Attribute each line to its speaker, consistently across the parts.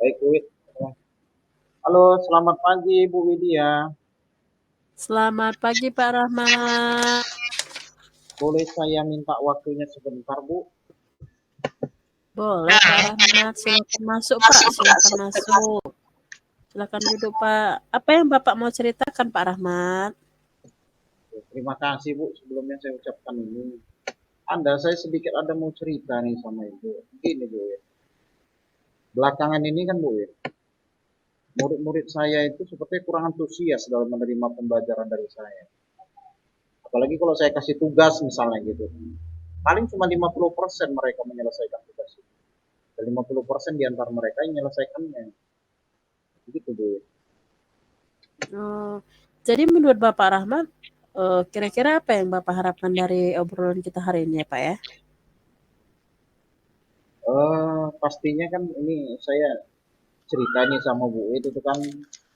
Speaker 1: Baik, Bu. Halo, selamat pagi Bu Widya.
Speaker 2: Selamat pagi Pak Rahmat.
Speaker 1: Boleh saya minta waktunya sebentar, Bu?
Speaker 2: Boleh Pak Rahmat, silakan masuk Pak, silakan masuk. Silakan duduk Pak. Apa yang Bapak mau ceritakan Pak Rahmat?
Speaker 1: Terima kasih, Bu. Sebelumnya saya ucapkan ini. Saya sedikit ada mau cerita nih sama Ibu. Begini, Bu. Belakangan ini kan, Bu, murid-murid saya itu sepertinya kurang antusias dalam menerima pembelajaran dari saya. Apalagi kalau saya kasih tugas misalnya gitu. Paling cuma 50% mereka menyelesaikan tugas itu. Dan 50% di antara mereka yang menyelesaikannya. Begitu, Bu.
Speaker 2: Oh, jadi menurut Bapak Rahmat, kira-kira apa yang Bapak harapkan dari obrolan kita hari ini ya Pak ya?
Speaker 1: Pastinya kan ini saya ceritanya sama Bu itu tuh kan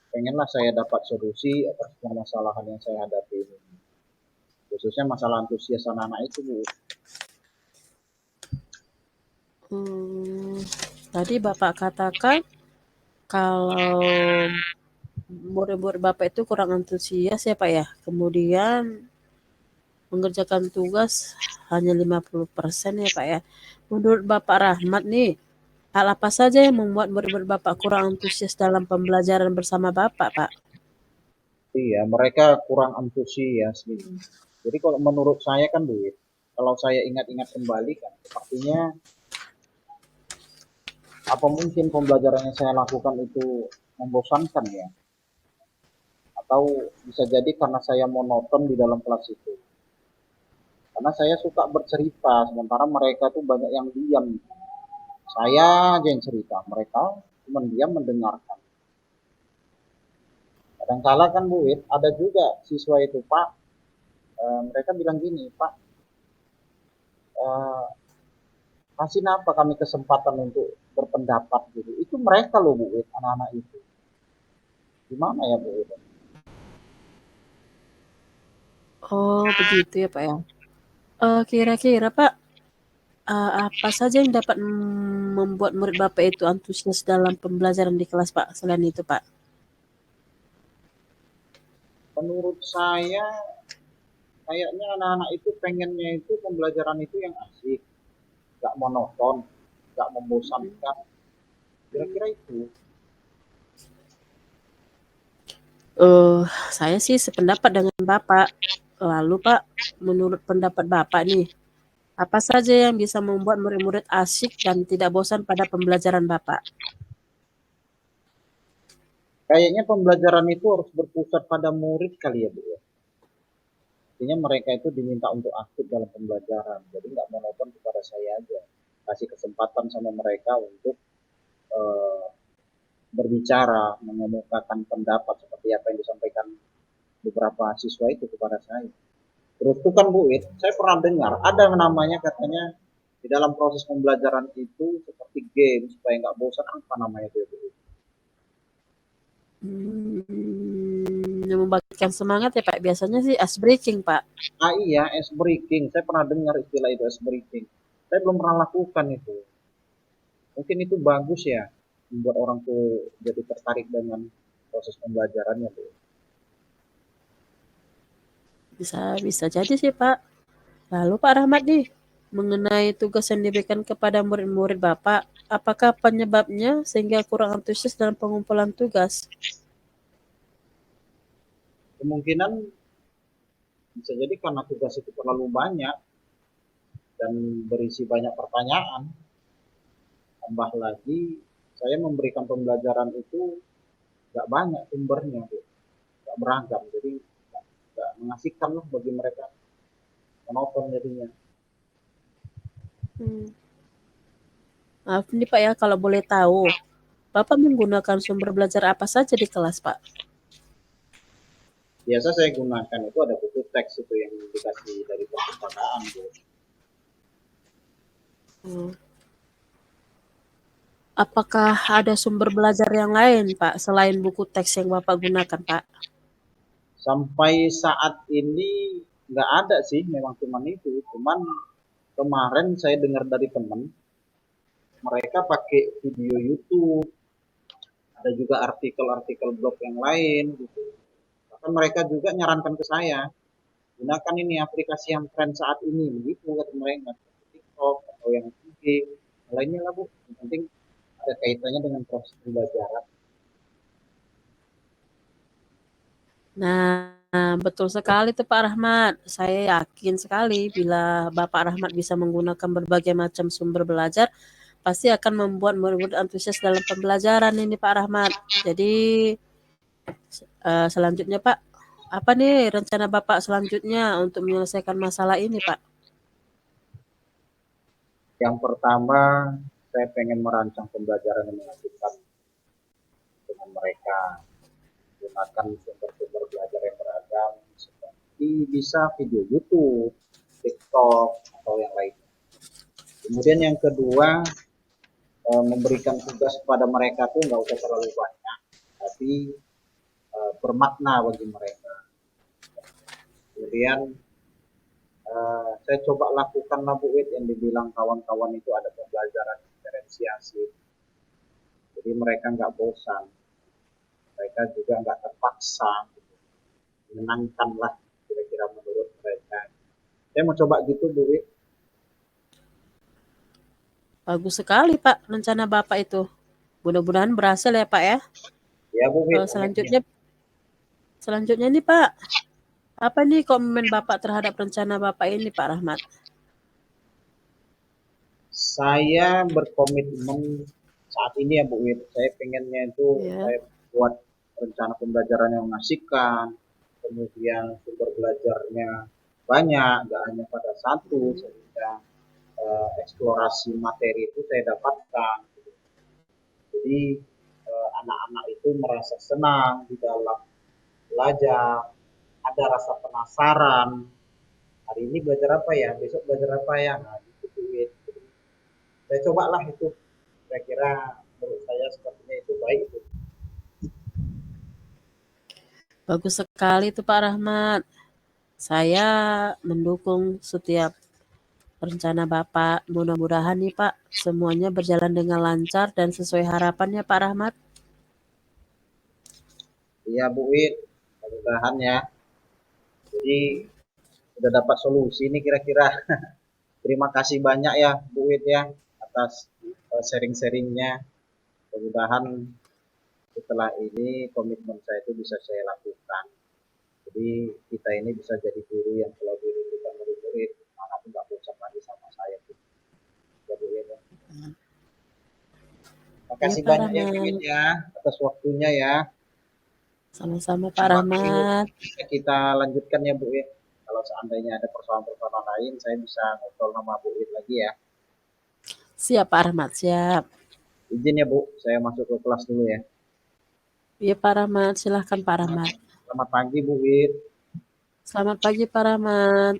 Speaker 1: pengenlah saya dapat solusi atas permasalahan yang saya hadapi ini. Khususnya masalah antusias anak-anak itu, Bu.
Speaker 2: Tadi Bapak katakan kalau murid-murid Bapak itu kurang antusias ya Pak ya. Kemudian mengerjakan tugas hanya 50% ya Pak ya. Menurut Bapak Rahmat nih, hal apa saja yang membuat murid-murid Bapak kurang antusias dalam pembelajaran bersama Bapak, Pak?
Speaker 1: Iya, mereka kurang antusias gitu. Jadi kalau menurut saya kan, Bu, kalau saya ingat-ingat kembali kan, sepertinya apa mungkin pembelajaran yang saya lakukan itu membosankan ya? Atau bisa jadi karena saya monoton di dalam kelas itu. Karena saya suka bercerita, sementara mereka tuh banyak yang diam. Saya aja yang cerita, mereka cuma diam mendengarkan. Kadangkala kan Bu, ada juga siswa itu, Pak, mereka bilang gini, Pak, eh, kasih apa kami kesempatan untuk berpendapat gitu. Itu mereka loh Bu, anak-anak itu. Gimana ya Bu?
Speaker 2: Oh, begitu ya, Pak ya. Kira-kira Pak, apa saja yang dapat membuat murid Bapak itu antusias dalam pembelajaran di kelas, Pak? Selain itu, Pak.
Speaker 1: Menurut saya, kayaknya anak-anak itu pengennya itu pembelajaran itu yang asik, nggak monoton, nggak membosankan. Kira-kira itu.
Speaker 2: Eh, saya sih sependapat dengan Bapak. Lalu, Pak, menurut pendapat Bapak nih, apa saja yang bisa membuat murid-murid asyik dan tidak bosan pada pembelajaran Bapak?
Speaker 1: Kayaknya pembelajaran itu harus berpusat pada murid kali ya Bu ya. Artinya mereka itu diminta untuk aktif dalam pembelajaran. Jadi nggak monoton kepada saya aja. Kasih kesempatan sama mereka untuk eh, berbicara, mengemukakan pendapat seperti apa yang disampaikan beberapa siswa itu kepada saya. Terus itu kan Bu It, saya pernah dengar ada yang namanya katanya di dalam proses pembelajaran itu seperti game supaya nggak bosan, apa namanya itu Bu It?
Speaker 2: Yang membangkitkan semangat ya Pak, biasanya sih ice breaking Pak.
Speaker 1: Ah iya, ice breaking. Saya pernah dengar istilah itu ice breaking. Saya belum pernah lakukan itu. Mungkin itu bagus ya, membuat orang tuh jadi tertarik dengan proses pembelajarannya Bu.
Speaker 2: Bisa bisa jadi sih Pak. Lalu Pak Rahmat nih, mengenai tugas yang diberikan kepada murid-murid Bapak, apakah penyebabnya sehingga kurang antusias dalam pengumpulan tugas?
Speaker 1: Kemungkinan bisa jadi karena tugas itu terlalu banyak dan berisi banyak pertanyaan. Tambah lagi, saya memberikan pembelajaran itu nggak banyak sumbernya, Bu. Nggak beragam, jadi nggak mengasihkan lah bagi mereka, monoton jadinya.
Speaker 2: Hmm. Maaf nih Pak ya, kalau boleh tahu, Bapak menggunakan sumber belajar apa saja di kelas Pak?
Speaker 1: Biasa saya gunakan itu ada buku teks itu yang dikasih dari perpustakaan, Bu.
Speaker 2: Hmm. Apakah ada sumber belajar yang lain Pak, selain buku teks yang Bapak gunakan Pak?
Speaker 1: Sampai saat ini nggak ada sih, memang cuman itu. Cuman kemarin saya dengar dari teman, mereka pakai video YouTube, ada juga artikel-artikel blog yang lain gitu. Bahkan mereka juga nyarankan ke saya, gunakan ini aplikasi yang tren saat ini, begitu kata mereka. TikTok atau yang IG, lainnya lah Bu. Yang penting ada kaitannya dengan proses pembelajaran.
Speaker 2: Nah, betul sekali tuh Pak Rahmat. Saya yakin sekali bila Bapak Rahmat bisa menggunakan berbagai macam sumber belajar, pasti akan membuat murid-murid antusias dalam pembelajaran ini Pak Rahmat. Jadi selanjutnya Pak, apa nih rencana Bapak selanjutnya untuk menyelesaikan masalah ini Pak?
Speaker 1: Yang pertama, saya pengen merancang pembelajaran yang mengasihkan dengan mereka, gunakan sumber-sumber belajar yang beragam seperti bisa video YouTube, TikTok atau yang lainnya. Kemudian yang kedua, memberikan tugas kepada mereka tuh nggak usah terlalu banyak, tapi bermakna bagi mereka. Kemudian saya coba lakukan lah Bu yang dibilang kawan-kawan itu ada pembelajaran diferensiasi. Jadi mereka nggak bosan, mereka juga nggak terpaksa, menyenangkanlah kira-kira menurut mereka. Saya mau coba gitu Bu.
Speaker 2: Bagus sekali Pak rencana Bapak itu. Mudah-mudahan berhasil ya Pak ya.
Speaker 1: Ya Bu Wit, amin.
Speaker 2: Selanjutnya selanjutnya nih Pak, apa nih komen Bapak terhadap rencana Bapak ini Pak Rahmat?
Speaker 1: Saya berkomitmen saat ini ya Bu Wit, saya pengennya itu
Speaker 2: Ya.
Speaker 1: saya buat rencana pembelajaran yang mengasihkan, kemudian sumber belajarnya banyak, nggak hanya pada satu, sehingga eksplorasi materi itu saya dapatkan. Jadi anak-anak itu merasa senang di dalam belajar, ada rasa penasaran. Hari ini belajar apa ya, besok belajar apa ya, nah gitu duit. Saya cobalah itu, kira-kira menurut saya sepertinya itu baik itu.
Speaker 2: Bagus sekali itu Pak Rahmat. Saya mendukung setiap rencana Bapak. Mudah-mudahan nih Pak, semuanya berjalan dengan lancar dan sesuai harapannya Pak Rahmat.
Speaker 1: Iya Bu Wid, mudah-mudahan ya. Jadi sudah dapat solusi ini kira-kira. Terima kasih banyak ya Bu Wid ya atas sharing-sharingnya. Mudah-mudahan setelah ini komitmen saya itu bisa saya lakukan. Jadi kita ini bisa jadi guru yang kalau dirindukan murid-murid, anak pun nggak bosan lagi sama saya. Ya Bu Wid ya.
Speaker 2: Iya
Speaker 1: Makasih
Speaker 2: Pak
Speaker 1: banyak ya Bu Wid
Speaker 2: Rahmat.
Speaker 1: ya atas waktunya ya.
Speaker 2: Sama-sama Pak
Speaker 1: Waktu
Speaker 2: Rahmat.
Speaker 1: kita lanjutkan ya Bu ya. Kalau seandainya ada persoalan-persoalan lain, saya bisa ngobrol sama Bu Ir lagi ya.
Speaker 2: Siap Pak Rahmat, siap.
Speaker 1: Izin ya Bu, saya masuk ke kelas dulu ya.
Speaker 2: Iya Pak Rahmat, silahkan Pak Rahmat.
Speaker 1: Selamat pagi Bu Ir.
Speaker 2: Selamat pagi Pak Rahmat.